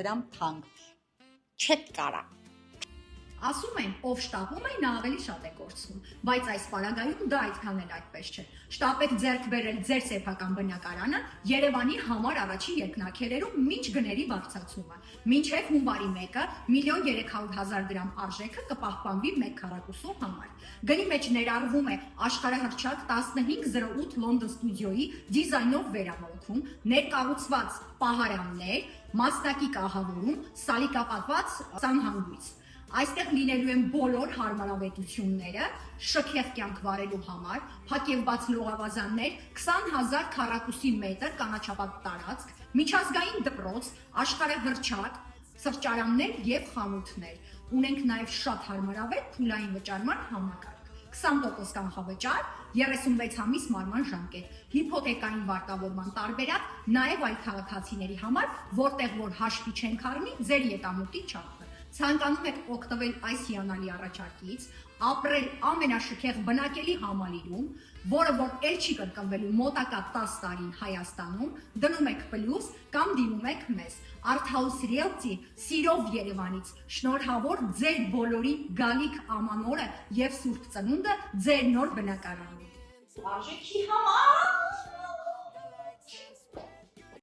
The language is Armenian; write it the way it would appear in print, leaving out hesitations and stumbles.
դրամ թանկ չեք կարա։ Ասում են, ով շտապում է, նա ավելի շատ է կորցնում, բայց այս պարագայում դա այդքան էլ այդպես չէ։ Շտապեք ձեռք բերել ձեր սեփական բնակարանը Երևանի համար առաջին երկնաքերերում մինչ գների բարձրացումը։ Մինչև հունվարի 1-ը 1.300.000 դրամ արժեքը կպահպանվի 1 քառակուսու համար։ Գնի մեջ ներառվում է աշխարհահռչակ 1508 Լոնդոն ստուդիոյի դիզայնով վերամոլքում, ներկառուցված պահարաններ, մասնակի կահավորում, սալիկապատված սանհանգույց։ Այստեղ լինելու են բոլոր հարմարավետությունները, շքեղ կյանք վարելու համար, փակևված լողավազաններ, 20,000 քառակուսի մետր կանաչապատ տարածք, միջազգային դպրոց, աշխարհահռչակ, սրճարաններ եւ խանութներ։ Ունենք նաեւ շատ հարմարավետ փուլային վճարման համակարգ։ 20% կանխավճար, 36 ամիս մարման ժամկետ, հիփոթեկային վարկավորման տարբերակ, նաեւ այլ քաղաքացիների համար, որտեղ որ հաշվի չենք առնի ձեր եկամուտի չափը։ Ցանկանում եք օգտվել այս հիանալի առաջարկից, ապրել ամենաշքեղ բնակելի համալիրում, որը որ էլ չի կրկնվելու մոտակա 10 տարին Հայաստանում, դնում եք պլյուս կամ դիմում եք մեզ։ Arthouse Realty սիրով Երևանից, շնորհավոր ձեր բոլորի գալիք ամանորը եւ Սուրբ Ծնունդը ձեր նոր բնակարանում։ Արժեքի համար